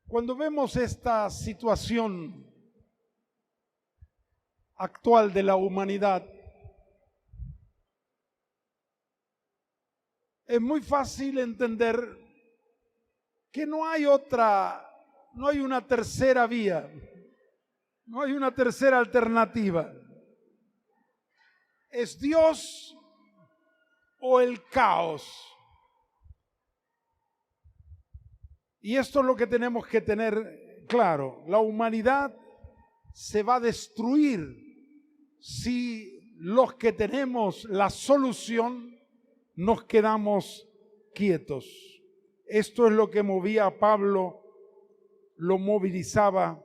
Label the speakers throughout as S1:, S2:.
S1: Cuando vemos esta situación actual de la humanidad, es muy fácil entender que no hay una tercera vía, no hay una tercera alternativa. ¿Es Dios o el caos? Y esto es lo que tenemos que tener claro. La humanidad se va a destruir si los que tenemos la solución nos quedamos quietos. Esto es lo que movía a Pablo, lo movilizaba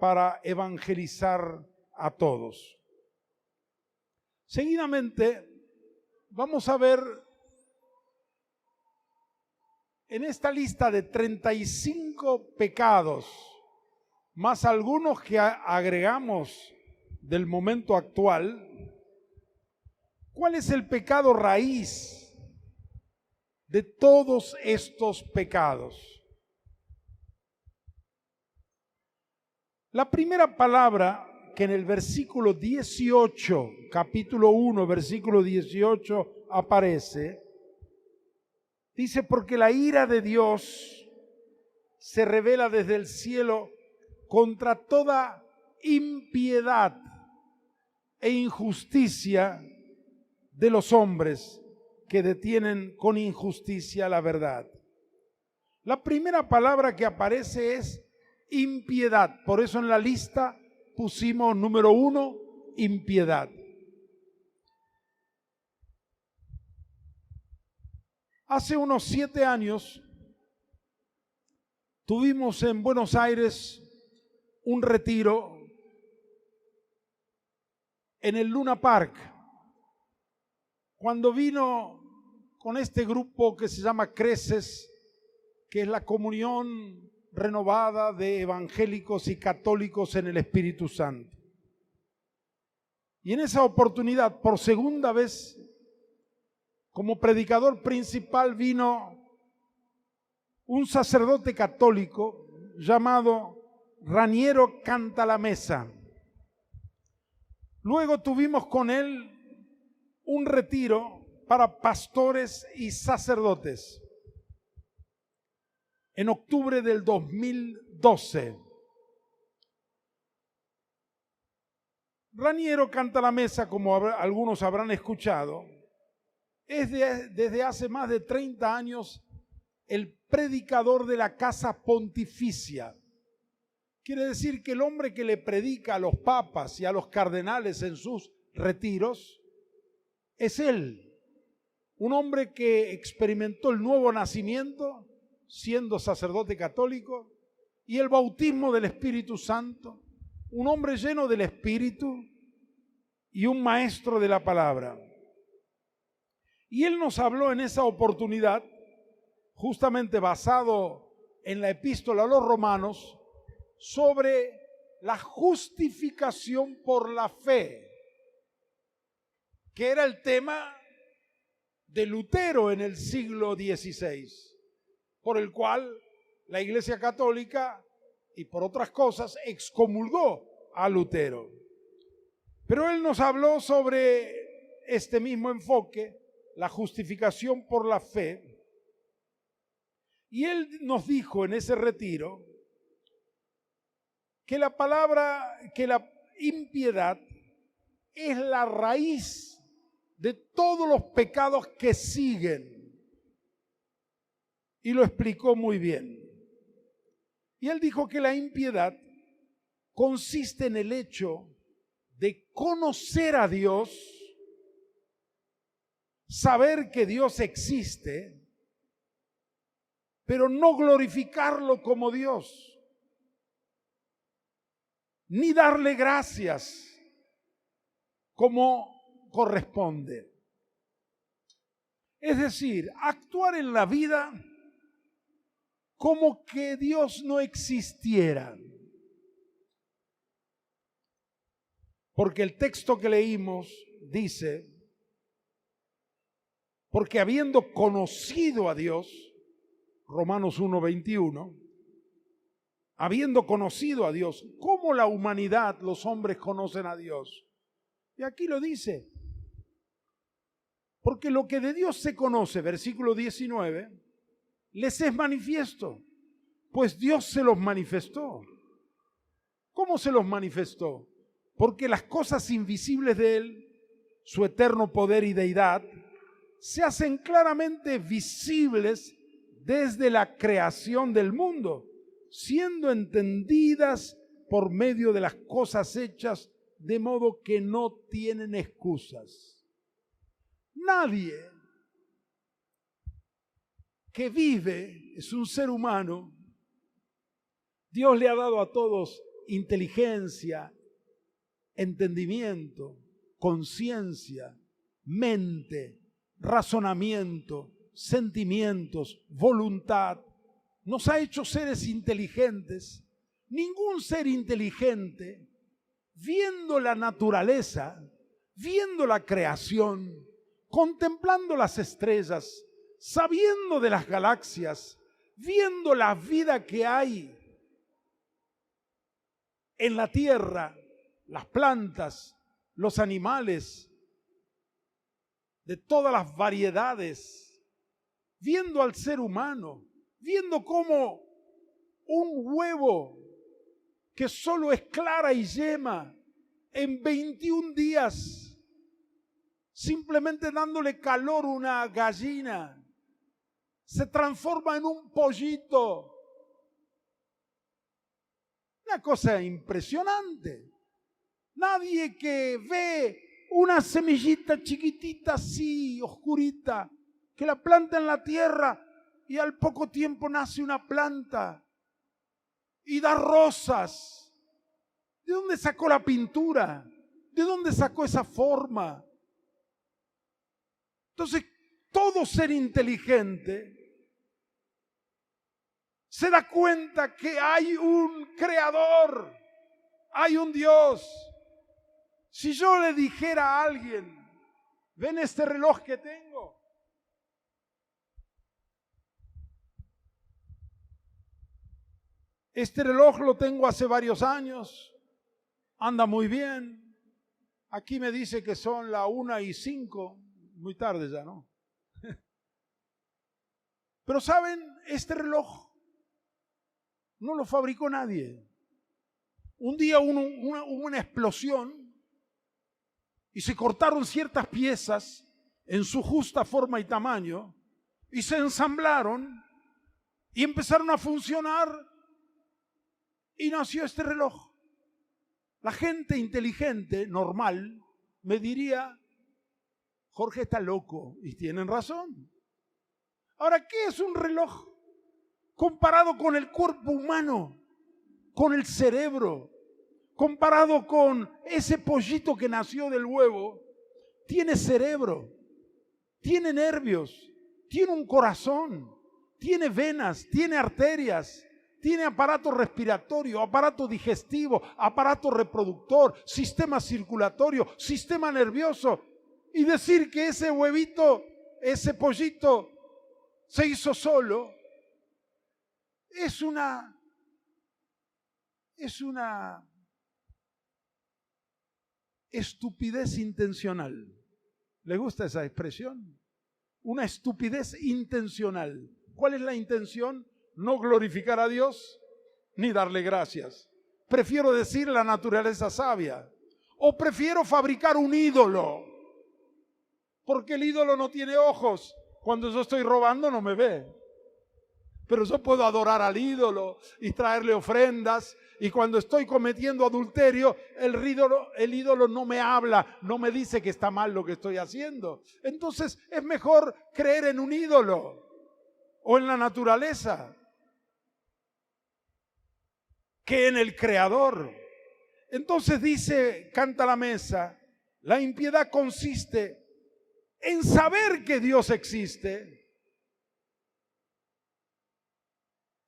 S1: para evangelizar a todos. Seguidamente vamos a ver en esta lista de 35 pecados, más algunos que agregamos del momento actual, ¿cuál es el pecado raíz de todos estos pecados? La primera palabra que en el versículo 18, capítulo 1, versículo 18 aparece, dice: porque la ira de Dios se revela desde el cielo contra toda impiedad e injusticia de los hombres que detienen con injusticia la verdad. La primera palabra que aparece es impiedad. Por eso en la lista pusimos número 1, impiedad. Hace unos 7 años tuvimos en Buenos Aires un retiro en el Luna Park. Cuando vino con este grupo que se llama Creces, que es la comunión renovada de evangélicos y católicos en el Espíritu Santo. Y en esa oportunidad, por segunda vez, como predicador principal vino un sacerdote católico llamado Raniero Cantalamessa. Luego tuvimos con él un retiro para pastores y sacerdotes en octubre del 2012. Raniero Cantalamessa, como algunos habrán escuchado, es desde hace más de 30 años el predicador de la Casa Pontificia. Quiere decir que el hombre que le predica a los papas y a los cardenales en sus retiros es él. Un hombre que experimentó el nuevo nacimiento siendo sacerdote católico y el bautismo del Espíritu Santo. Un hombre lleno del Espíritu y un maestro de la palabra. Y él nos habló en esa oportunidad, justamente basado en la epístola a los Romanos, sobre la justificación por la fe, que era el tema de Lutero en el siglo XVI, por el cual la Iglesia Católica, y por otras cosas, excomulgó a Lutero. Pero él nos habló sobre este mismo enfoque, la justificación por la fe, y él nos dijo en ese retiro que la impiedad es la raíz de todos los pecados que siguen. Y lo explicó muy bien. Y él dijo que la impiedad consiste en el hecho de conocer a Dios, saber que Dios existe, pero no glorificarlo como Dios, ni darle gracias como corresponde. Es decir, actuar en la vida como que Dios no existiera. Porque el texto que leímos dice: porque habiendo conocido a Dios, Romanos 1:21, habiendo conocido a Dios. ¿Cómo la humanidad, los hombres conocen a Dios? Y aquí lo dice. Porque lo que de Dios se conoce, versículo 19, les es manifiesto, pues Dios se los manifestó. ¿Cómo se los manifestó? Porque las cosas invisibles de Él, su eterno poder y deidad, se hacen claramente visibles desde la creación del mundo, siendo entendidas por medio de las cosas hechas, de modo que no tienen excusas. Nadie que vive es un ser humano. Dios le ha dado a todos inteligencia, entendimiento, conciencia, mente, razonamiento, sentimientos, voluntad. Nos ha hecho seres inteligentes. Ningún ser inteligente, viendo la naturaleza, viendo la creación, contemplando las estrellas, sabiendo de las galaxias, viendo la vida que hay en la tierra, las plantas, los animales, de todas las variedades, viendo al ser humano, viendo cómo un huevo que solo es clara y yema, en 21 días, simplemente dándole calor a una gallina, se transforma en un pollito. Una cosa impresionante. Nadie que ve una semillita chiquitita así, oscurita, que la planta en la tierra y al poco tiempo nace una planta y da rosas. ¿De dónde sacó la pintura? ¿De dónde sacó esa forma? Entonces, todo ser inteligente se da cuenta que hay un creador, hay un Dios. Si yo le dijera a alguien, ven este reloj que tengo, este reloj lo tengo hace varios años, anda muy bien, aquí me dice que son las 1:05, muy tarde ya, ¿no? Pero ¿saben? Este reloj no lo fabricó nadie. Un día hubo una explosión y se cortaron ciertas piezas en su justa forma y tamaño y se ensamblaron y empezaron a funcionar y nació este reloj. La gente inteligente, normal, me diría, Jorge está loco, y tienen razón. Ahora, ¿qué es un reloj? Comparado con el cuerpo humano, con el cerebro, comparado con ese pollito que nació del huevo, tiene cerebro, tiene nervios, tiene un corazón, tiene venas, tiene arterias, tiene aparato respiratorio, aparato digestivo, aparato reproductor, sistema circulatorio, sistema nervioso. Y decir que ese huevito, ese pollito se hizo solo, es una estupidez intencional. ¿Le gusta esa expresión? Una estupidez intencional. ¿Cuál es la intención? No glorificar a Dios ni darle gracias. Prefiero decir la naturaleza sabia. O prefiero fabricar un ídolo. Porque el ídolo no tiene ojos. Cuando yo estoy robando no me ve. Pero yo puedo adorar al ídolo y traerle ofrendas. Y cuando estoy cometiendo adulterio, el ídolo no me habla, no me dice que está mal lo que estoy haciendo. Entonces es mejor creer en un ídolo o en la naturaleza que en el Creador. Entonces dice, canta la mesa, la impiedad consiste en saber que Dios existe,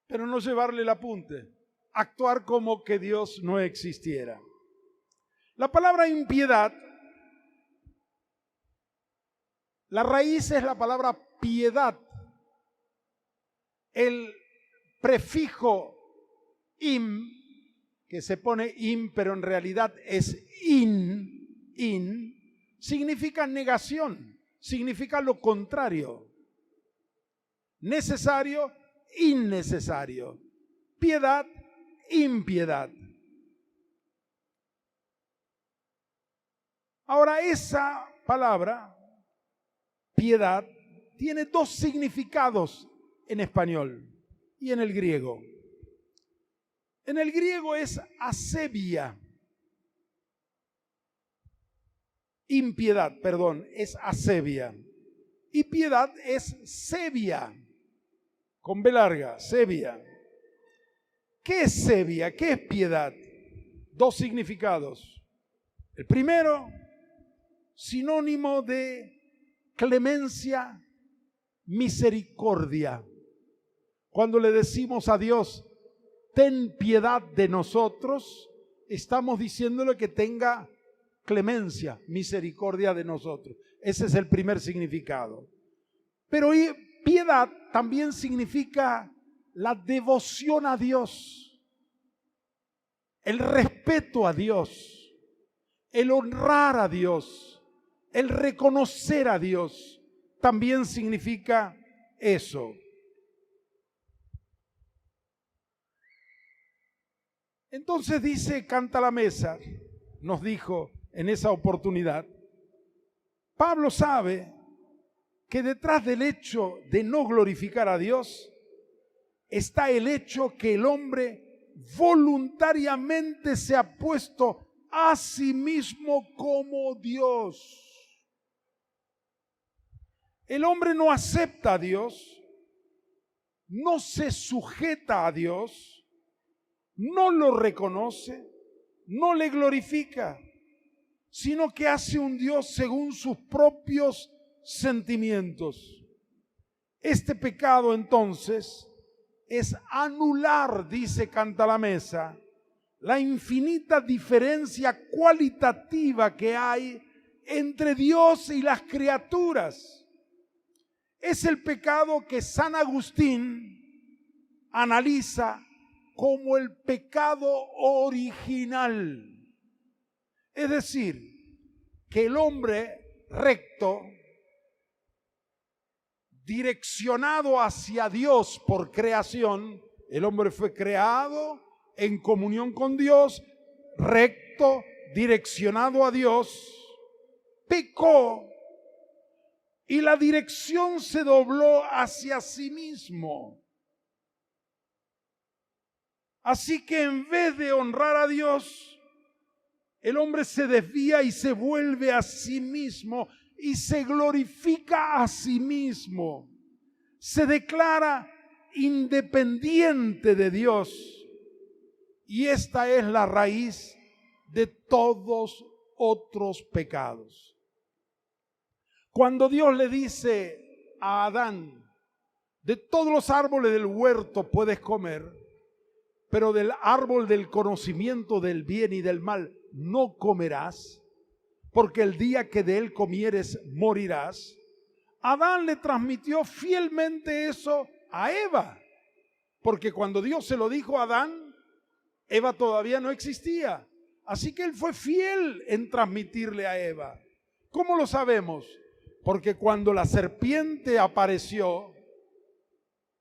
S1: pero no llevarle el apunte, actuar como que Dios no existiera. La palabra impiedad, la raíz es la palabra piedad. El prefijo im, que se pone im, pero en realidad es in, significa negación, significa lo contrario. Necesario, innecesario. Piedad, impiedad. Ahora, esa palabra, piedad, tiene dos significados en español y en el griego. En el griego es asebia. Impiedad, perdón, es asebia. Y piedad es sebia, con B larga, sebia. ¿Qué es sebia? ¿Qué es piedad? Dos significados. El primero, sinónimo de clemencia, misericordia. Cuando le decimos a Dios, ten piedad de nosotros, estamos diciéndole que tenga clemencia, misericordia de nosotros. Ese es el primer significado. Pero piedad también significa la devoción a Dios, el respeto a Dios, el honrar a Dios, el reconocer a Dios. También significa eso. Entonces dice Canta la Mesa, nos dijo en esa oportunidad, Pablo sabe que detrás del hecho de no glorificar a Dios está el hecho que el hombre voluntariamente se ha puesto a sí mismo como Dios. El hombre no acepta a Dios, no se sujeta a Dios, no lo reconoce, no le glorifica, sino que hace un Dios según sus propios sentimientos. Este pecado entonces es anular, dice Canta la Mesa, la infinita diferencia cualitativa que hay entre Dios y las criaturas. Es el pecado que San Agustín analiza como el pecado original. Es decir, que el hombre recto, direccionado hacia Dios por creación, el hombre fue creado en comunión con Dios, recto, direccionado a Dios, pecó y la dirección se dobló hacia sí mismo. Así que en vez de honrar a Dios, el hombre se desvía y se vuelve a sí mismo y se glorifica a sí mismo. Se declara independiente de Dios. Y esta es la raíz de todos otros pecados. Cuando Dios le dice a Adán, de todos los árboles del huerto puedes comer, pero del árbol del conocimiento del bien y del mal no comerás, porque el día que de él comieres morirás. Adán le transmitió fielmente eso a Eva, porque cuando Dios se lo dijo a Adán, Eva todavía no existía. Así que él fue fiel en transmitirle a Eva. ¿Cómo lo sabemos? Porque cuando la serpiente apareció,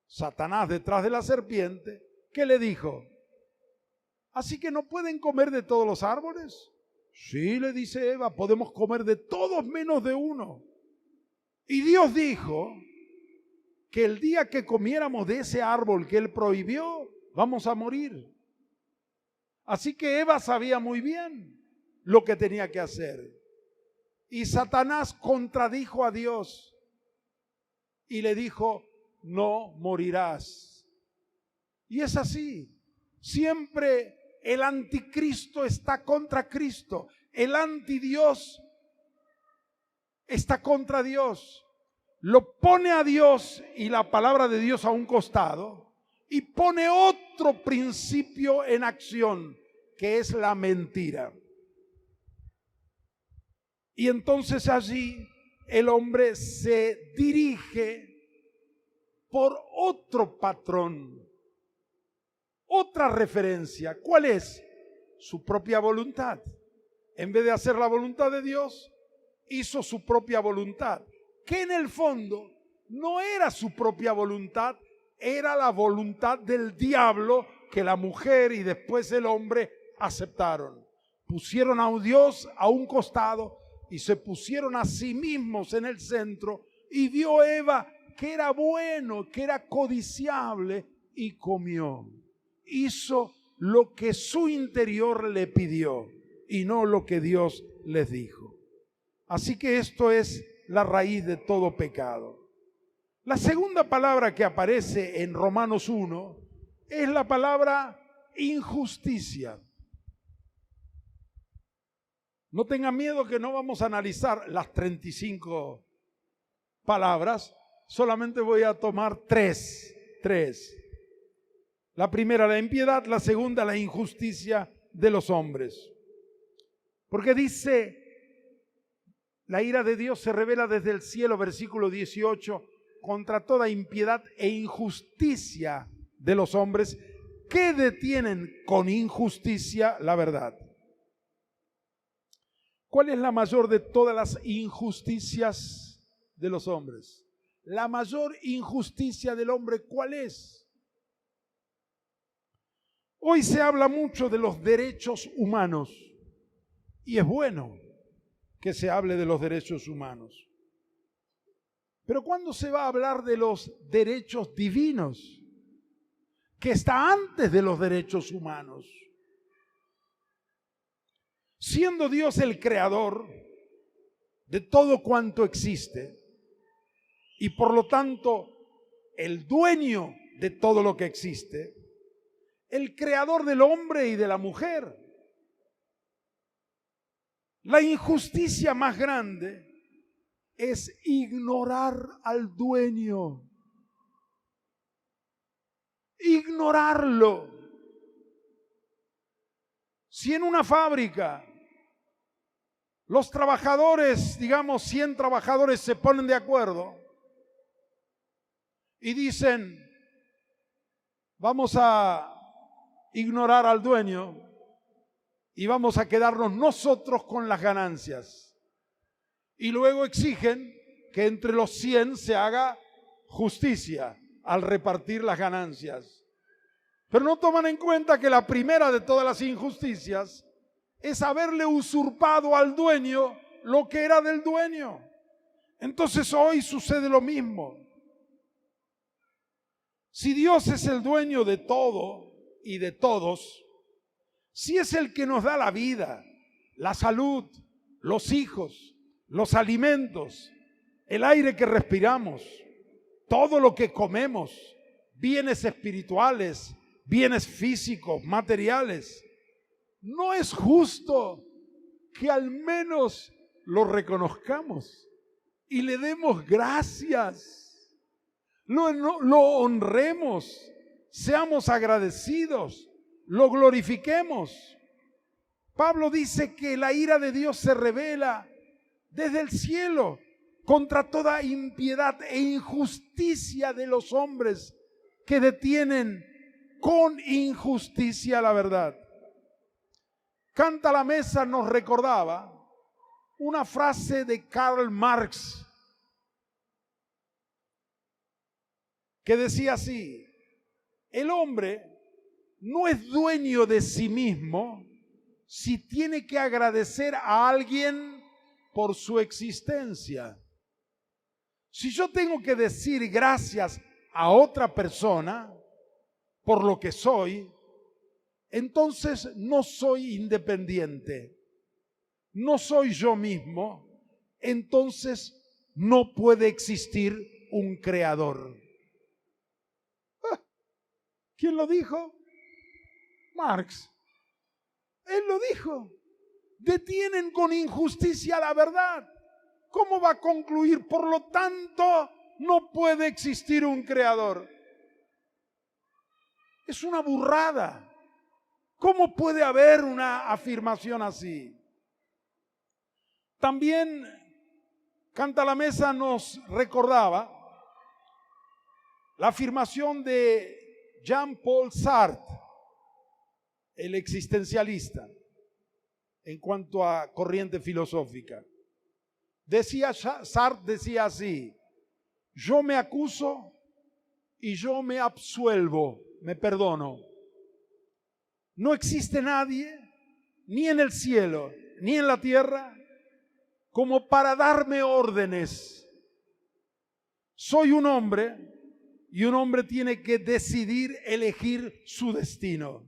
S1: Satanás detrás de la serpiente, ¿qué le dijo? ¿Así que no pueden comer de todos los árboles? Sí, le dice Eva, podemos comer de todos menos de uno. Y Dios dijo que el día que comiéramos de ese árbol que él prohibió, vamos a morir. Así que Eva sabía muy bien lo que tenía que hacer. Y Satanás contradijo a Dios y le dijo, no morirás. Y es así. Siempre el anticristo está contra Cristo. El antidios está contra Dios. Lo pone a Dios y la palabra de Dios a un costado y pone otro principio en acción, que es la mentira. Y entonces allí el hombre se dirige por otro patrón, otra referencia. ¿Cuál es? Su propia voluntad. En vez de hacer la voluntad de Dios, hizo su propia voluntad, que en el fondo no era su propia voluntad, era la voluntad del diablo que la mujer y después el hombre aceptaron. Pusieron a un Dios a un costado y se pusieron a sí mismos en el centro, y vio Eva que era bueno, que era codiciable, y comió. Hizo lo que su interior le pidió y no lo que Dios les dijo. Así que esto es la raíz de todo pecado. La segunda palabra que aparece en Romanos 1 es la palabra injusticia. No tengan miedo que no vamos a analizar las 35 palabras, solamente voy a tomar tres. La primera, la impiedad; la segunda, la injusticia de los hombres. Porque dice, la ira de Dios se revela desde el cielo, versículo 18, contra toda impiedad e injusticia de los hombres que detienen con injusticia la verdad. ¿Cuál es la mayor de todas las injusticias de los hombres? La mayor injusticia del hombre, ¿cuál es? Hoy se habla mucho de los derechos humanos, y es bueno que se hable de los derechos humanos. Pero ¿cuándo se va a hablar de los derechos divinos, que está antes de los derechos humanos? Siendo Dios el creador de todo cuanto existe y por lo tanto el dueño de todo lo que existe, el creador del hombre y de la mujer, la injusticia más grande es ignorar al dueño. Ignorarlo. Si en una fábrica los trabajadores, digamos 100 trabajadores, se ponen de acuerdo y dicen, vamos a ignorar al dueño y vamos a quedarnos nosotros con las ganancias. Y luego exigen que entre los 100 se haga justicia al repartir las ganancias. Pero no toman en cuenta que la primera de todas las injusticias es haberle usurpado al dueño lo que era del dueño. Entonces hoy sucede lo mismo. Si Dios es el dueño de todo y de todos, si es el que nos da la vida, la salud, los hijos, los alimentos, el aire que respiramos, todo lo que comemos, bienes espirituales, bienes físicos, materiales, ¿no es justo que al menos lo reconozcamos y le demos gracias? Lo honremos, seamos agradecidos, lo glorifiquemos. Pablo dice que la ira de Dios se revela desde el cielo contra toda impiedad e injusticia de los hombres que detienen con injusticia la verdad. Canta la Mesa nos recordaba una frase de Karl Marx que decía así: el hombre no es dueño de sí mismo si tiene que agradecer a alguien por su existencia. Si yo tengo que decir gracias a otra persona por lo que soy, entonces no soy independiente, no soy yo mismo, entonces no puede existir un creador. ¿Quién lo dijo? Marx. Él lo dijo. Detienen con injusticia la verdad. ¿Cómo va a concluir? Por lo tanto, no puede existir un creador. Es una burrada. ¿Cómo puede haber una afirmación así? También Canta la Mesa nos recordaba la afirmación de Jean-Paul Sartre, el existencialista, en cuanto a corriente filosófica. Sartre decía así: yo me acuso y yo me absuelvo, me perdono. No existe nadie, ni en el cielo, ni en la tierra, como para darme órdenes. Soy un hombre y un hombre tiene que decidir, elegir su destino.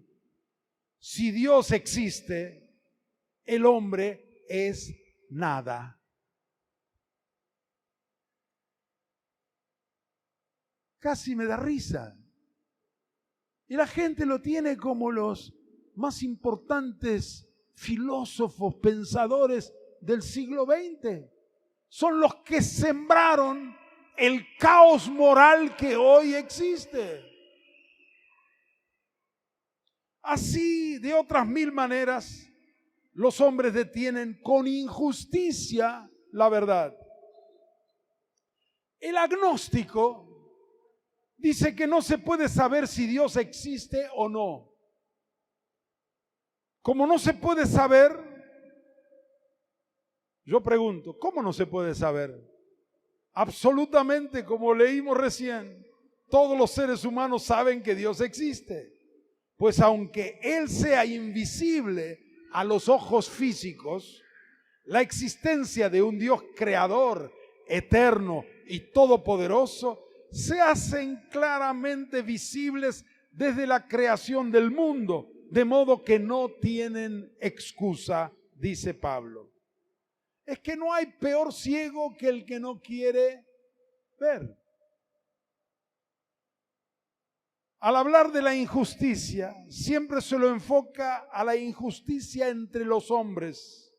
S1: Si Dios existe, el hombre es nada. Casi me da risa. Y la gente lo tiene como los más importantes filósofos, pensadores del siglo XX. Son los que sembraron el caos moral que hoy existe. Así, de otras mil maneras, los hombres detienen con injusticia la verdad. El agnóstico dice que no se puede saber si Dios existe o no. Como no se puede saber, yo pregunto, ¿cómo no se puede saber? Absolutamente, como leímos recién, todos los seres humanos saben que Dios existe. Pues aunque Él sea invisible a los ojos físicos, la existencia de un Dios creador, eterno y todopoderoso se hacen claramente visibles desde la creación del mundo, de modo que no tienen excusa, dice Pablo. Es que no hay peor ciego que el que no quiere ver. Al hablar de la injusticia, siempre se lo enfoca a la injusticia entre los hombres,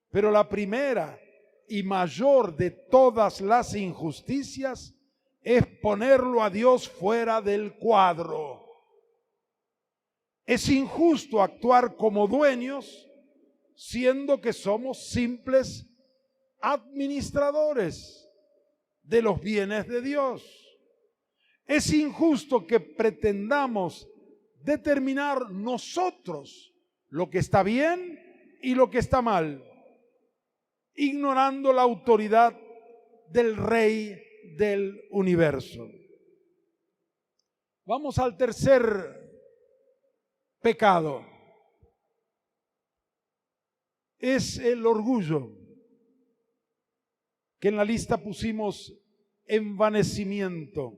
S1: pero la primera y mayor de todas las injusticias es ponerlo a Dios fuera del cuadro. Es injusto actuar como dueños, siendo que somos simples administradores de los bienes de Dios. Es injusto que pretendamos determinar nosotros lo que está bien y lo que está mal, ignorando la autoridad del Rey del universo. Vamos al tercer pecado. Es el orgullo, que en la lista pusimos envanecimiento.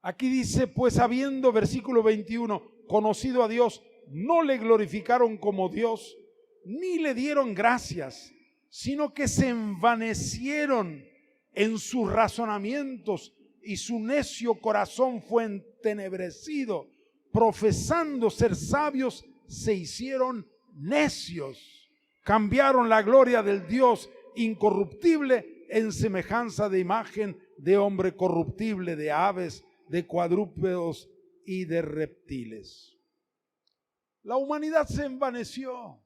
S1: Aquí dice, pues habiendo, versículo 21, conocido a Dios, no le glorificaron como Dios, ni le dieron gracias, sino que se envanecieron en sus razonamientos y su necio corazón fue entenebrecido. Profesando ser sabios, se hicieron necios. Cambiaron la gloria del Dios incorruptible en semejanza de imagen de hombre corruptible, de aves, de cuadrúpedos y de reptiles. La humanidad se envaneció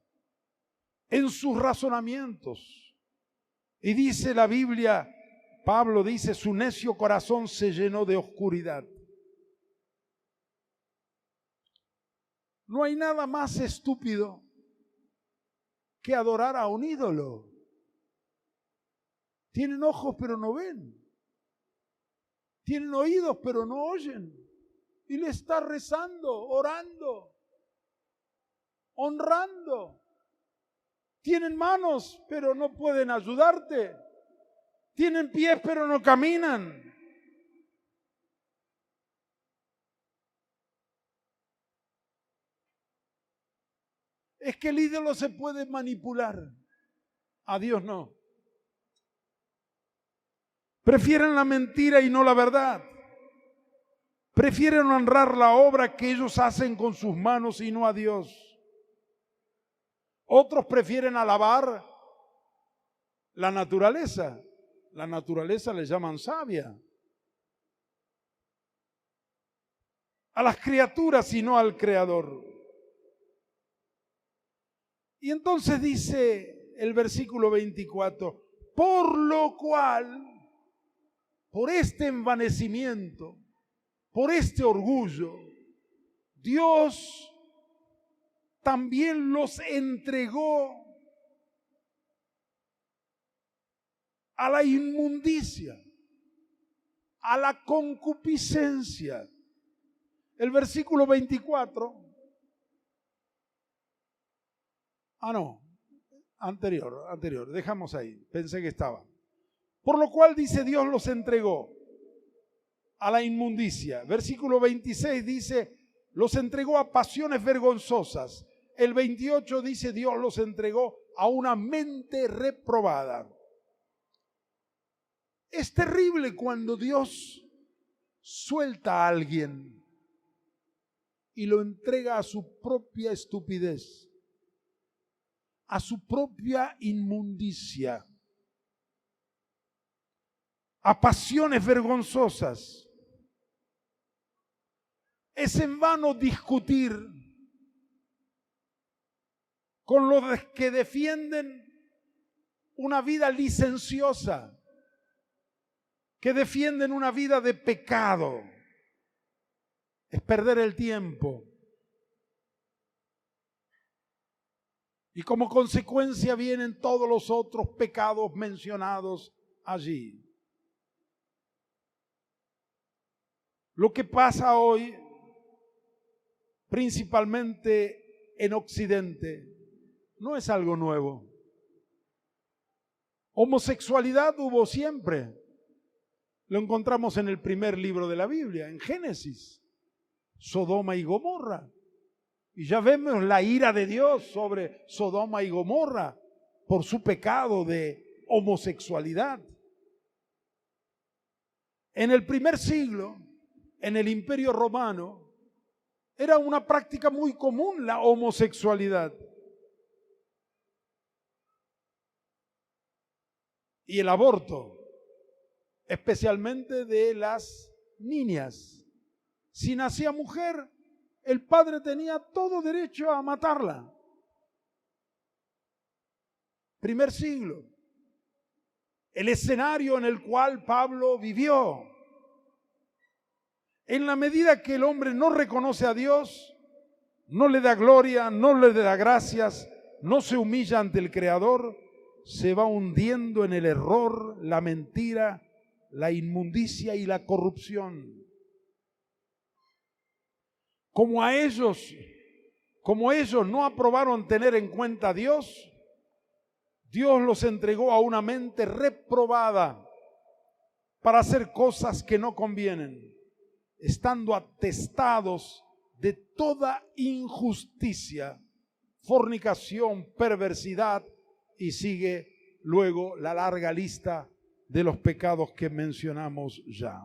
S1: en sus razonamientos. Y dice la Biblia, Pablo dice, su necio corazón se llenó de oscuridad. No hay nada más estúpido que adorar a un ídolo. Tienen ojos pero no ven. Tienen oídos pero no oyen. Y le está rezando, orando, honrando. Tienen manos pero no pueden ayudarte. Tienen pies pero no caminan. Es que el ídolo se puede manipular, a Dios no. Prefieren la mentira y no la verdad. Prefieren honrar la obra que ellos hacen con sus manos y no a Dios. Otros prefieren alabar la naturaleza. La naturaleza le llaman sabia. A las criaturas y no al Creador. Y entonces dice el versículo 24, por lo cual, por este envanecimiento, por este orgullo, Dios también los entregó a la inmundicia, a la concupiscencia. El versículo 24. Anterior, dejamos ahí, pensé que estaba. Por lo cual dice, Dios los entregó a la inmundicia. Versículo 26 dice, los entregó a pasiones vergonzosas. El 28 dice, Dios los entregó a una mente reprobada. Es terrible cuando Dios suelta a alguien y lo entrega a su propia estupidez, a su propia inmundicia, a pasiones vergonzosas. Es en vano discutir con los que defienden una vida licenciosa, que defienden una vida de pecado. Es perder el tiempo. Y como consecuencia vienen todos los otros pecados mencionados allí. Lo que pasa hoy, principalmente en Occidente, no es algo nuevo. Homosexualidad hubo siempre. Lo encontramos en el primer libro de la Biblia, en Génesis. Sodoma y Gomorra. Y ya vemos la ira de Dios sobre Sodoma y Gomorra por su pecado de homosexualidad. En el primer siglo, en el Imperio Romano, era una práctica muy común la homosexualidad. Y el aborto, especialmente de las niñas. Si nacía mujer, el padre tenía todo derecho a matarla. Primer siglo. El escenario en el cual Pablo vivió. En la medida que el hombre no reconoce a Dios, no le da gloria, no le da gracias, no se humilla ante el Creador, se va hundiendo en el error, la mentira, la inmundicia y la corrupción. Como ellos no aprobaron tener en cuenta a Dios, Dios los entregó a una mente reprobada para hacer cosas que no convienen, estando atestados de toda injusticia, fornicación, perversidad, y sigue luego la larga lista de los pecados que mencionamos ya.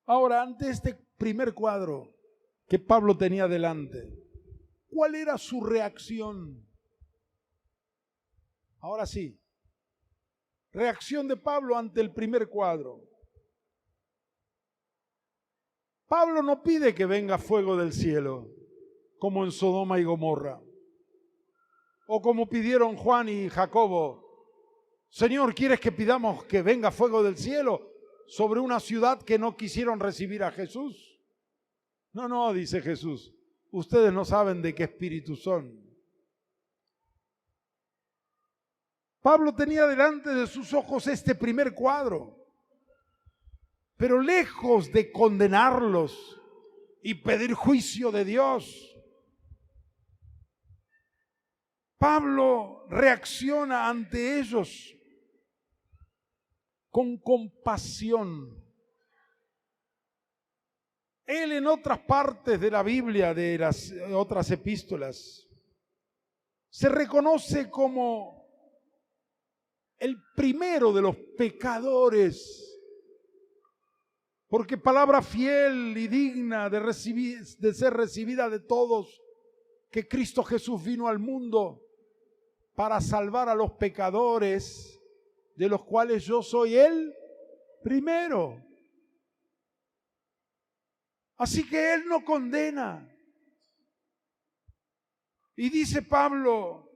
S1: Ahora, ante este primer cuadro que Pablo tenía delante, ¿cuál era su reacción? Ahora sí, reacción de Pablo ante el primer cuadro. Pablo no pide que venga fuego del cielo, como en Sodoma y Gomorra, o como pidieron Juan y Jacobo. Señor, ¿quieres que pidamos que venga fuego del cielo sobre una ciudad que no quisieron recibir a Jesús? No, dice Jesús, ustedes no saben de qué espíritu son. Pablo tenía delante de sus ojos este primer cuadro, pero lejos de condenarlos y pedir juicio de Dios, Pablo reacciona ante ellos con compasión. Él en otras partes de la Biblia, de las otras epístolas, se reconoce como el primero de los pecadores, porque palabra fiel y digna de ser recibida de todos, que Cristo Jesús vino al mundo para salvar a los pecadores, de los cuales yo soy el primero. Así que Él no condena. Y dice Pablo,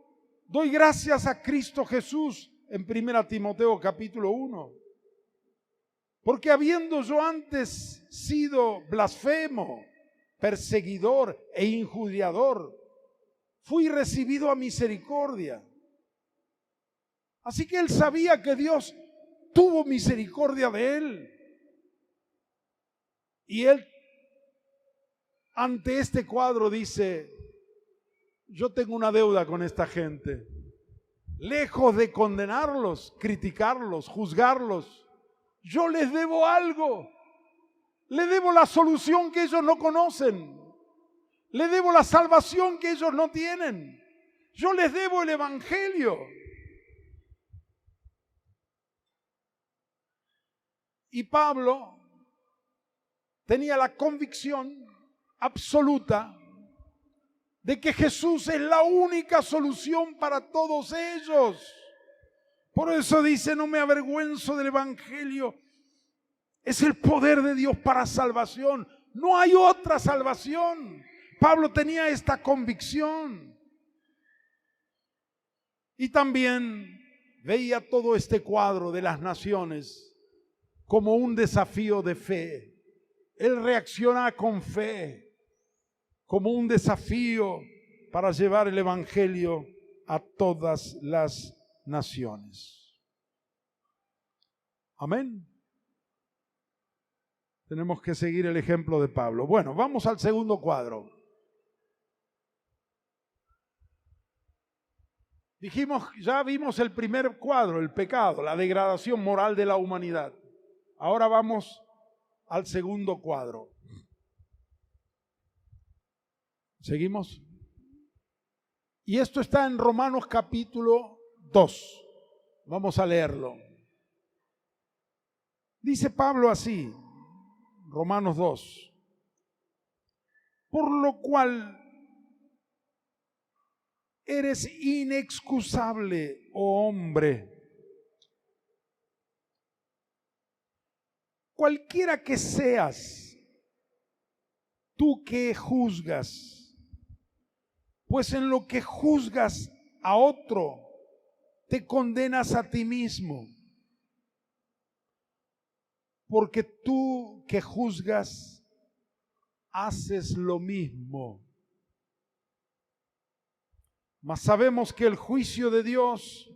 S1: doy gracias a Cristo Jesús en 1 Timoteo capítulo 1, Porque habiendo yo antes sido blasfemo, perseguidor e injuriador, fui recibido a misericordia. Así que él sabía que Dios tuvo misericordia de él. Y él, ante este cuadro, dice: yo tengo una deuda con esta gente. Lejos de condenarlos, criticarlos, juzgarlos, yo les debo algo. Le debo la solución que ellos no conocen. Le debo la salvación que ellos no tienen. Yo les debo el evangelio. Y Pablo tenía la convicción absoluta de que Jesús es la única solución para todos ellos. Por eso dice: no me avergüenzo del evangelio. Es el poder de Dios para salvación. No hay otra salvación. Pablo tenía esta convicción. Y también veía todo este cuadro de las naciones como un desafío de fe. Él reacciona con fe, como un desafío para llevar el evangelio a todas las naciones. Amén. Tenemos que seguir el ejemplo de Pablo. Bueno, vamos al segundo cuadro. Dijimos, ya vimos el primer cuadro, el pecado, la degradación moral de la humanidad. Ahora vamos al segundo cuadro. ¿Seguimos? Y esto está en Romanos capítulo 2. Vamos a leerlo. Dice Pablo así, Romanos 2. Por lo cual eres inexcusable, oh hombre. Cualquiera que seas, tú que juzgas, pues en lo que juzgas a otro, te condenas a ti mismo. Porque tú que juzgas, haces lo mismo. Mas sabemos que el juicio de Dios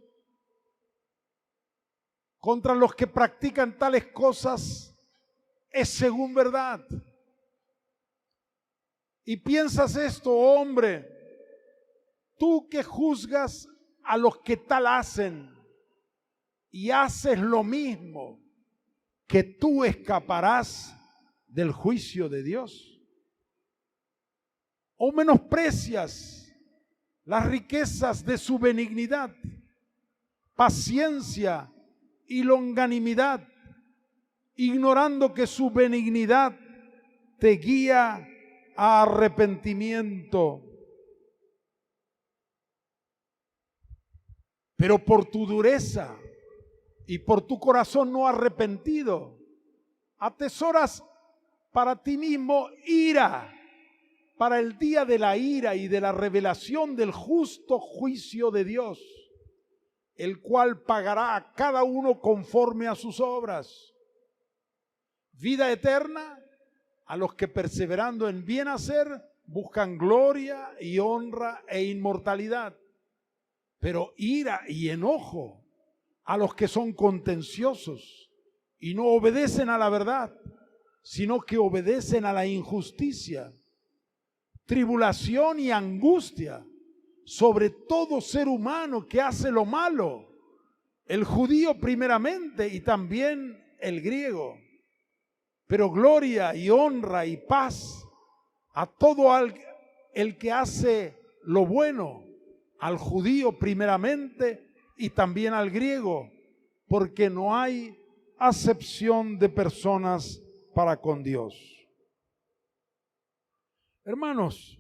S1: contra los que practican tales cosas es según verdad. Y piensas esto, hombre, tú que juzgas a los que tal hacen y haces lo mismo, que tú escaparás del juicio de Dios. ¿O menosprecias las riquezas de su benignidad, paciencia y longanimidad, ignorando que su benignidad te guía a arrepentimiento? Pero por tu dureza y por tu corazón no arrepentido, atesoras para ti mismo ira, para el día de la ira y de la revelación del justo juicio de Dios, el cual pagará a cada uno conforme a sus obras. Vida eterna a los que perseverando en bien hacer buscan gloria y honra e inmortalidad. Pero ira y enojo a los que son contenciosos y no obedecen a la verdad, sino que obedecen a la injusticia. Tribulación y angustia sobre todo ser humano que hace lo malo, el judío primeramente y también el griego. Pero gloria y honra y paz a todo el que hace lo bueno, al judío primeramente y también al griego, porque no hay acepción de personas para con Dios. Hermanos,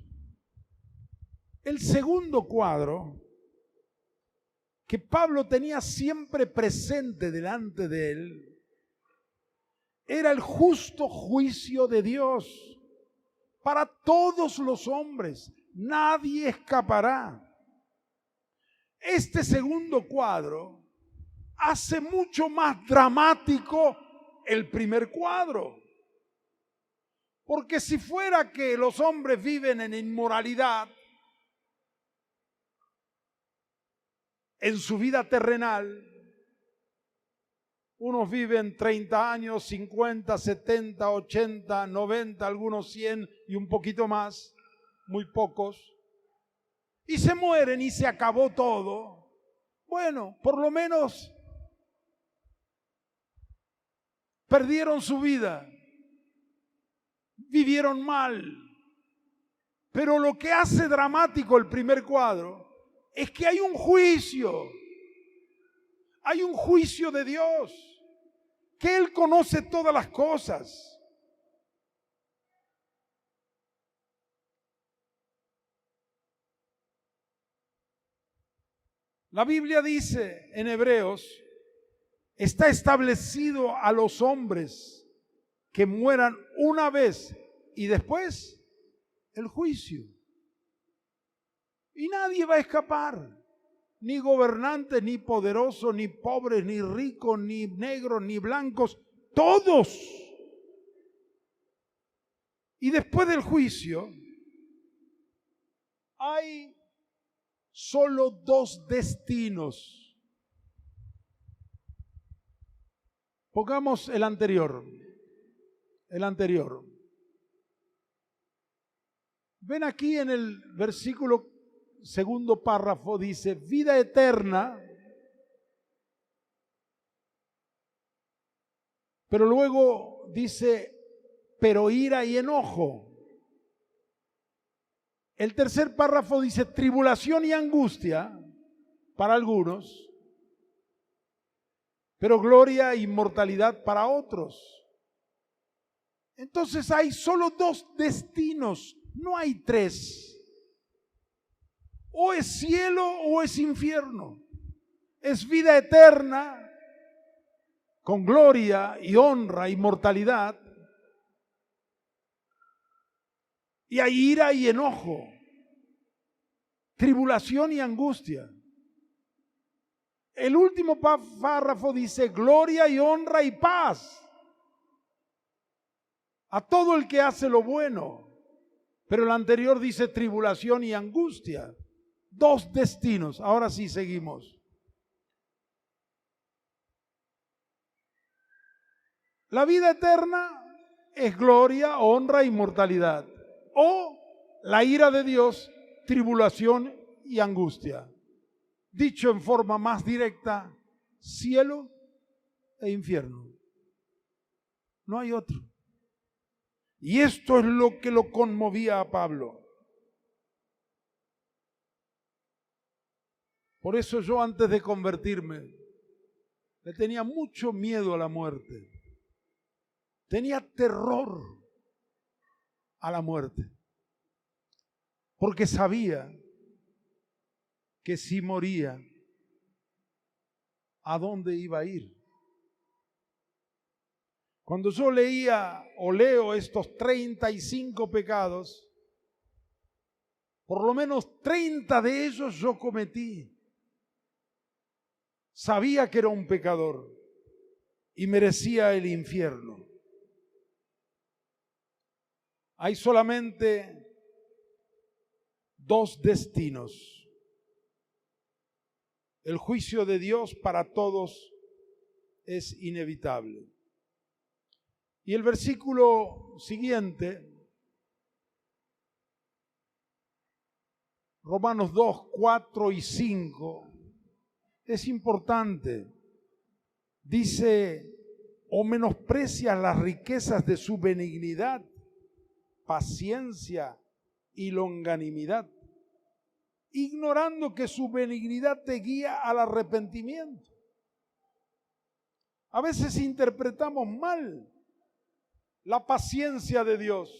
S1: el segundo cuadro que Pablo tenía siempre presente delante de él era el justo juicio de Dios para todos los hombres. Nadie escapará. Este segundo cuadro hace mucho más dramático el primer cuadro. Porque si fuera que los hombres viven en inmoralidad en su vida terrenal, unos viven 30 años, 50, 70, 80, 90, algunos 100 y un poquito más, muy pocos, y se mueren y se acabó todo. Bueno, por lo menos perdieron su vida, vivieron mal. Pero lo que hace dramático el primer cuadro es que hay un juicio de Dios, que Él conoce todas las cosas. La Biblia dice en Hebreos, está establecido a los hombres que mueran una vez y después el juicio. Y nadie va a escapar, ni gobernantes, ni poderosos, ni pobres, ni ricos, ni negros, ni blancos, todos. Y después del juicio hay solo dos destinos. Pongamos el anterior. Ven aquí en el versículo segundo párrafo, dice vida eterna, pero luego dice pero ira y enojo. El tercer párrafo dice tribulación y angustia para algunos, pero gloria e inmortalidad para otros. Entonces hay solo dos destinos, no hay tres. O es cielo o es infierno. Es vida eterna con gloria y honra, inmortalidad. Y hay ira y enojo, tribulación y angustia. El último párrafo dice gloria y honra y paz a todo el que hace lo bueno. Pero el anterior dice tribulación y angustia. Dos destinos. Ahora sí seguimos. La vida eterna es gloria, honra e inmortalidad. O la ira de Dios, tribulación y angustia. Dicho en forma más directa, cielo e infierno. No hay otro. Y esto es lo que lo conmovía a Pablo. Por eso yo antes de convertirme le tenía mucho miedo a la muerte. Tenía terror a la muerte. Porque sabía que si moría, ¿a dónde iba a ir? Cuando yo leía o leo estos 35 pecados, por lo menos 30 de ellos yo cometí. Sabía que era un pecador y merecía el infierno. Hay solamente dos destinos. El juicio de Dios para todos es inevitable. Y el versículo siguiente, Romanos 2, 4 y 5, es importante. Dice, o menosprecias las riquezas de su benignidad, paciencia y longanimidad, ignorando que su benignidad te guía al arrepentimiento. A veces interpretamos mal la paciencia de Dios.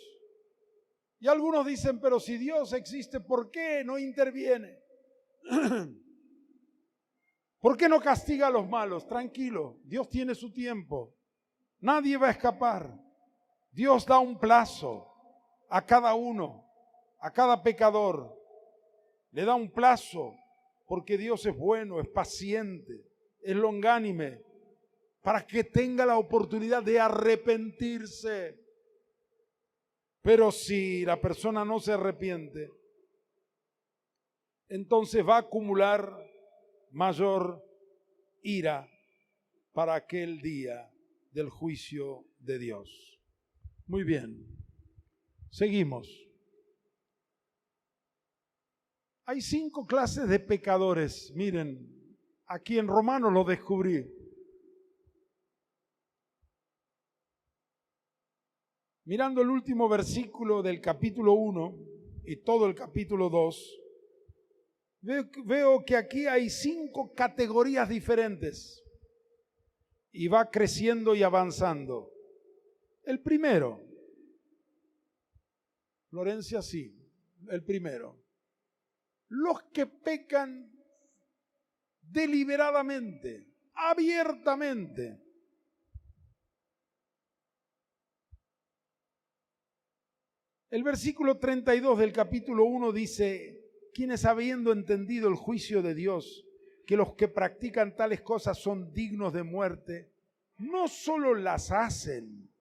S1: Y algunos dicen, pero si Dios existe, ¿por qué no interviene? ¿Por qué no castiga a los malos? Tranquilo, Dios tiene su tiempo. Nadie va a escapar. Dios da un plazo a cada uno, a cada pecador. Le da un plazo porque Dios es bueno, es paciente, es longánime. para que tenga la oportunidad de arrepentirse. Pero si la persona no se arrepiente, entonces va a acumular mayor ira para aquel día del juicio de Dios. Muy bien, seguimos. Hay 5 clases de pecadores. Miren, aquí en Romanos lo descubrí. Mirando el último versículo del capítulo 1 y todo el capítulo 2, veo que aquí hay 5 categorías diferentes y va creciendo y avanzando. El primero, Florencia, sí, el primero. Los que pecan deliberadamente, abiertamente. El versículo 32 del capítulo 1 dice: quienes habiendo entendido el juicio de Dios, que los que practican tales cosas son dignos de muerte, no solo las hacen,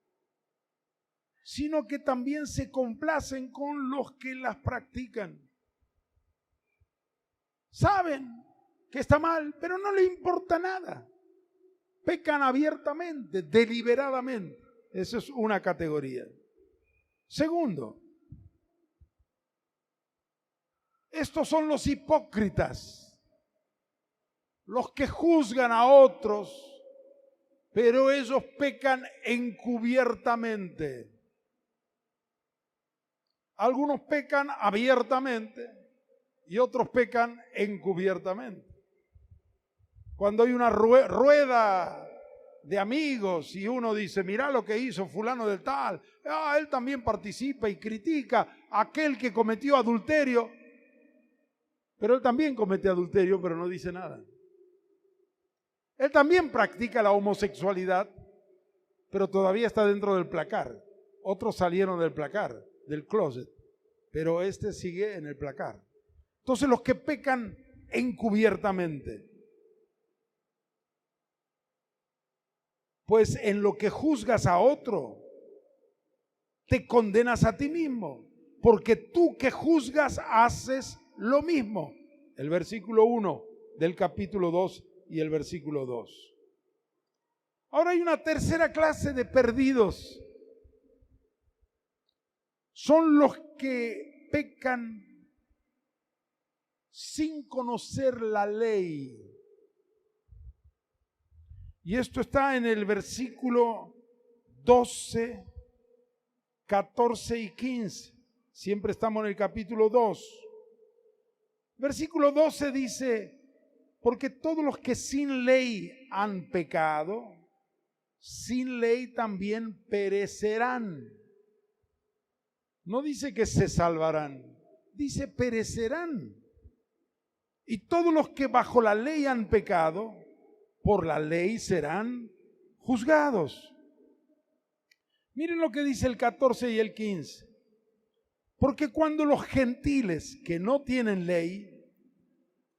S1: sino que también se complacen con los que las practican. Saben que está mal, pero no le importa nada. Pecan abiertamente, deliberadamente. Esa es una categoría. Segundo, estos son los hipócritas, los que juzgan a otros, pero ellos pecan encubiertamente. Algunos pecan abiertamente y otros pecan encubiertamente. Cuando hay una rueda de amigos y uno dice: mirá lo que hizo fulano del tal, él también participa y critica a aquel que cometió adulterio, pero él también comete adulterio, pero no dice nada. Él también practica la homosexualidad, pero todavía está dentro del placar. Otros salieron del placar, del closet, pero este sigue en el placar. Entonces los que pecan encubiertamente, pues en lo que juzgas a otro, te condenas a ti mismo, porque tú que juzgas haces lo mismo. El versículo 1 del capítulo 2 y el versículo 2. Ahora hay una tercera clase de perdidos. Son los que pecan sin conocer la ley. Y esto está en el versículo 12, 14 y 15. Siempre estamos en el capítulo 2. Versículo 12 dice: porque todos los que sin ley han pecado, sin ley también perecerán. No dice que se salvarán, dice perecerán. Y todos los que bajo la ley han pecado, por la ley serán juzgados. Miren lo que dice el 14 y el 15. Porque cuando los gentiles que no tienen ley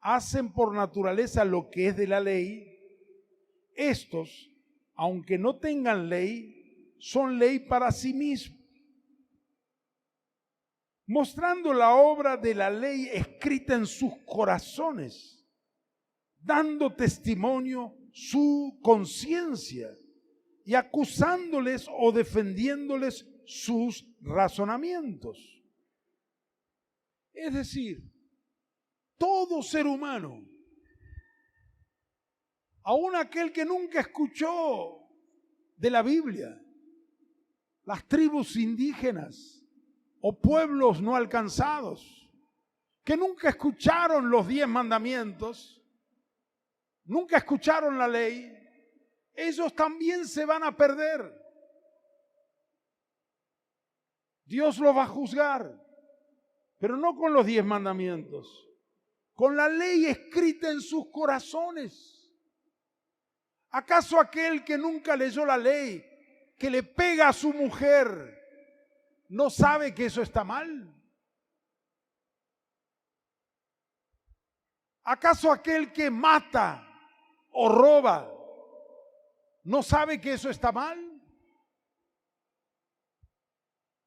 S1: hacen por naturaleza lo que es de la ley, estos, aunque no tengan ley, son ley para sí mismos, mostrando la obra de la ley escrita en sus corazones, dando testimonio su conciencia y acusándoles o defendiéndoles sus razonamientos. Es decir, todo ser humano, aun aquel que nunca escuchó de la Biblia, las tribus indígenas o pueblos no alcanzados, que nunca escucharon los 10 mandamientos, nunca escucharon la ley, ellos también se van a perder. Dios los va a juzgar, pero no con los 10 mandamientos, con la ley escrita en sus corazones. ¿Acaso aquel que nunca leyó la ley, que le pega a su mujer, no sabe que eso está mal? ¿Acaso aquel que mata o roba ¿No sabe que eso está mal?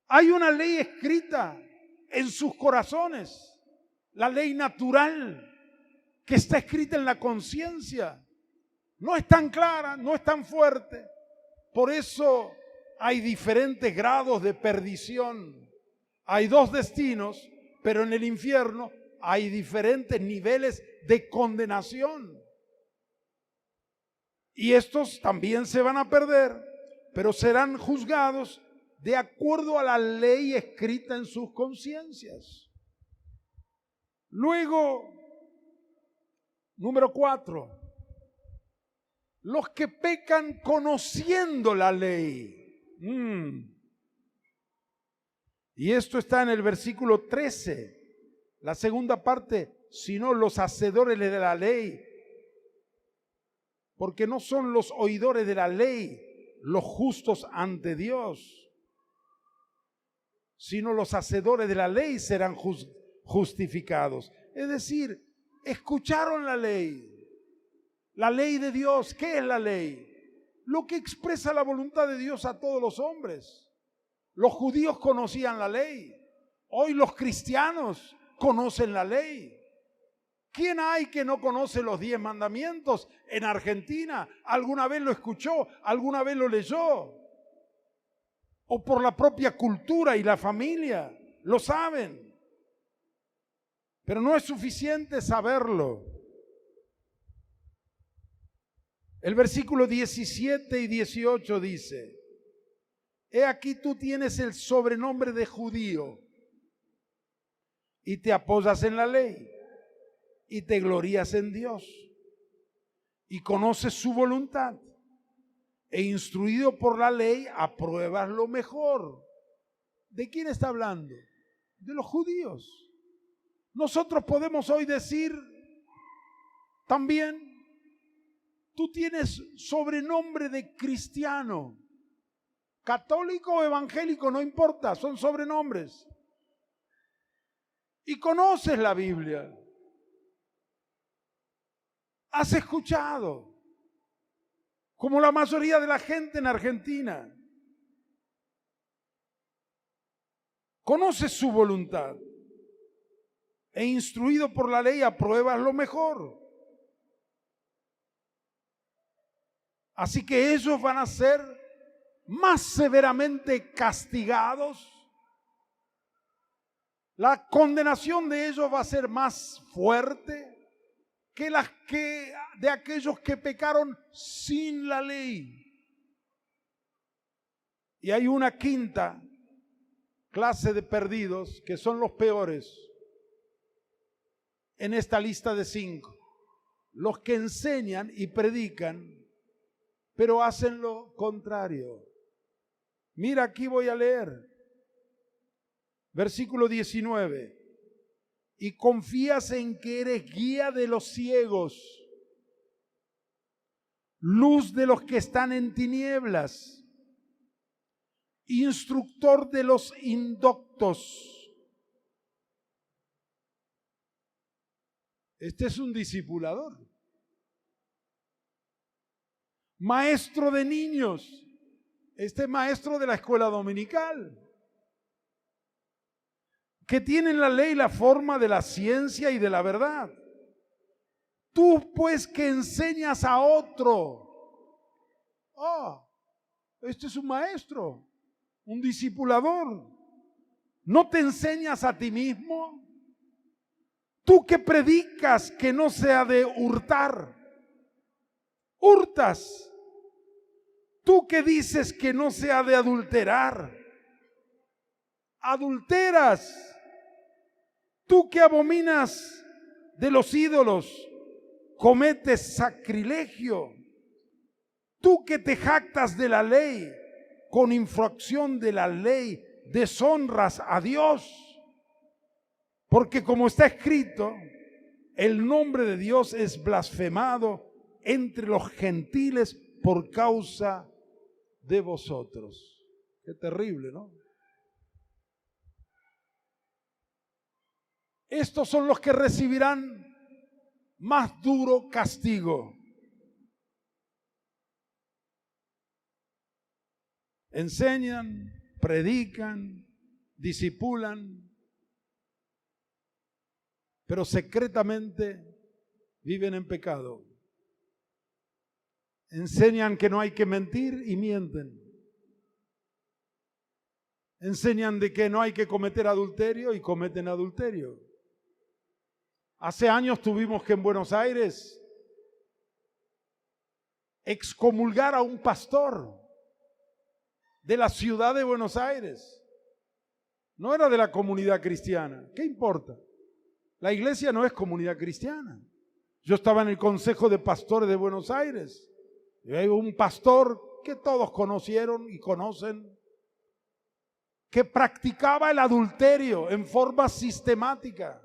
S1: Hay una ley escrita en sus corazones, la ley natural que está escrita en la conciencia. No es tan clara, no es tan fuerte. Por eso hay diferentes grados de perdición. Hay dos destinos, pero en el infierno hay diferentes niveles de condenación. Y estos también se van a perder, pero serán juzgados de acuerdo a la ley escrita en sus conciencias. Luego, número 4, los que pecan conociendo la ley. Y esto está en el versículo 13, la segunda parte, sino los hacedores de la ley, porque no son los oidores de la ley los justos ante Dios, sino los hacedores de la ley serán justificados. Es decir, escucharon la ley de Dios. ¿Qué es la ley? Lo que expresa la voluntad de Dios a todos los hombres. Los judíos conocían la ley. Hoy los cristianos conocen la ley. ¿Quién hay que no conoce los 10 mandamientos en Argentina? ¿Alguna vez lo escuchó? ¿Alguna vez lo leyó? O por la propia cultura y la familia, lo saben. Pero no es suficiente saberlo. El versículo 17 y 18 dice: he aquí tú tienes el sobrenombre de judío y te apoyas en la ley y te glorías en Dios y conoces su voluntad. E instruido por la ley, apruebas lo mejor. ¿De quién está hablando? De los judíos. Nosotros podemos hoy decir también, tú tienes sobrenombre de cristiano. Católico o evangélico, no importa, son sobrenombres. Y conoces la Biblia. Has escuchado. Como la mayoría de la gente en Argentina. Conoces su voluntad. E instruido por la ley, apruebas lo mejor. Así que ellos van a ser más severamente castigados. La condenación de ellos va a ser más fuerte que las que de aquellos que pecaron sin la ley. Y hay una quinta clase de perdidos que son los peores en esta lista de 5. Los que enseñan y predican, pero hacen lo contrario. Mira, aquí voy a leer. Versículo 19. Y confías en que eres guía de los ciegos, luz de los que están en tinieblas, instructor de los indoctos. Este es un discipulador. Maestro de niños. Este es maestro de la escuela dominical. Que tienen la ley, la forma de la ciencia y de la verdad. Tú pues que enseñas a otro. Este es un maestro, un discipulador. ¿No te enseñas a ti mismo? Tú que predicas que no sea de hurtar, hurtas. Tú que dices que no sea de adulterar, adulteras. Tú que abominas de los ídolos, cometes sacrilegio. Tú que te jactas de la ley, con infracción de la ley, deshonras a Dios. Porque como está escrito, el nombre de Dios es blasfemado entre los gentiles por causa de vosotros. Qué terrible, ¿no? Estos son los que recibirán más duro castigo. Enseñan, predican, discipulan, pero secretamente viven en pecado. Enseñan que no hay que mentir y mienten. Enseñan de que no hay que cometer adulterio y cometen adulterio. Hace años tuvimos que en Buenos Aires excomulgar a un pastor de la ciudad de Buenos Aires. No era de la comunidad cristiana. ¿Qué importa? La iglesia no es comunidad cristiana. Yo estaba en el Consejo de Pastores de Buenos Aires. Y hay un pastor que todos conocieron y conocen, que practicaba el adulterio en forma sistemática.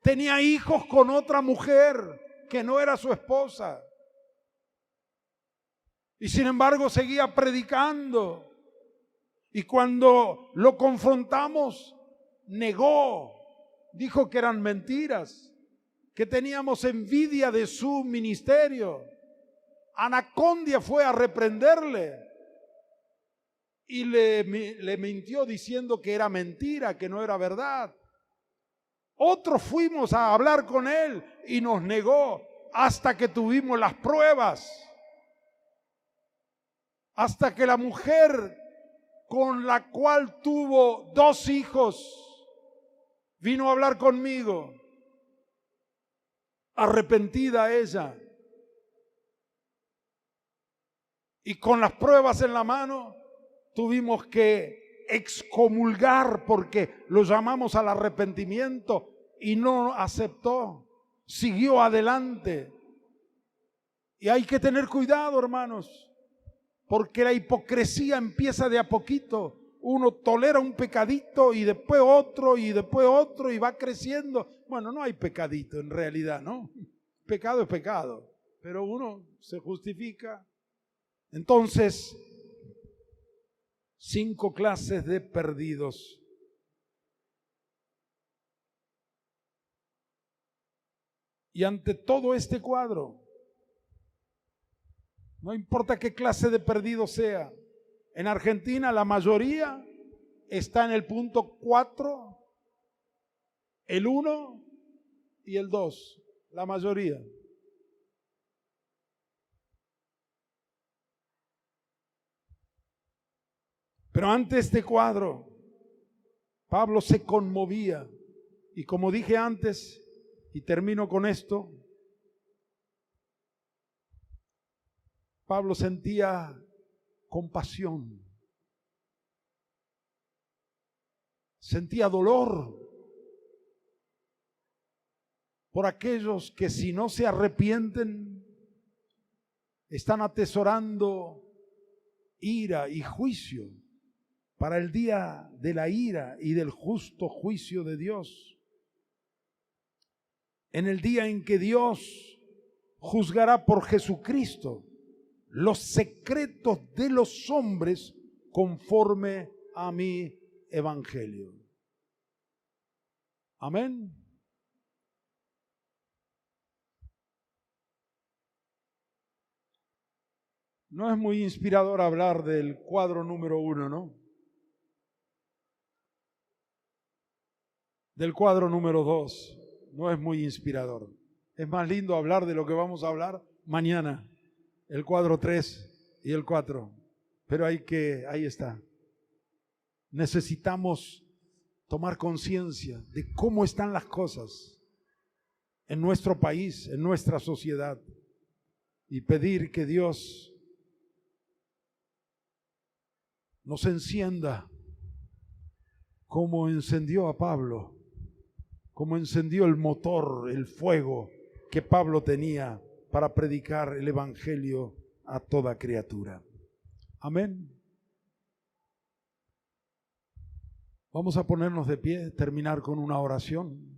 S1: Tenía hijos con otra mujer que no era su esposa. Y sin embargo seguía predicando. Y cuando lo confrontamos, negó. Dijo que eran mentiras, que teníamos envidia de su ministerio. Anacondia fue a reprenderle y le mintió diciendo que era mentira, que no era verdad. Otros fuimos a hablar con él y nos negó hasta que tuvimos las pruebas. Hasta que la mujer con la cual tuvo 2 hijos vino a hablar conmigo, arrepentida ella, y con las pruebas en la mano tuvimos que excomulgar porque lo llamamos al arrepentimiento y no aceptó, siguió adelante. Y hay que tener cuidado, hermanos, porque la hipocresía empieza de a poquito. Uno tolera un pecadito y después otro y después otro y va creciendo. Bueno, no hay pecadito en realidad, ¿no? Pecado es pecado, pero uno se justifica. Entonces, 5 clases de perdidos. Y ante todo este cuadro, no importa qué clase de perdido sea, en Argentina la mayoría está en el punto 4, el 1 y el 2, la mayoría. Pero ante este cuadro, Pablo se conmovía. Y como dije antes, y termino con esto, Pablo sentía compasión, sentía dolor por aquellos que si no se arrepienten están atesorando ira y juicio para el día de la ira y del justo juicio de Dios. En el día en que Dios juzgará por Jesucristo los secretos de los hombres conforme a mi evangelio. Amén. No es muy inspirador hablar del cuadro número 1, ¿no? Del cuadro número 2, no es muy inspirador. Es más lindo hablar de lo que vamos a hablar mañana, el cuadro 3 y el 4. Pero ahí está. Necesitamos tomar conciencia de cómo están las cosas en nuestro país, en nuestra sociedad, y pedir que Dios nos encienda como encendió a Pablo, como encendió el motor, el fuego que Pablo tenía para predicar el evangelio a toda criatura. Amén. Vamos a ponernos de pie, terminar con una oración.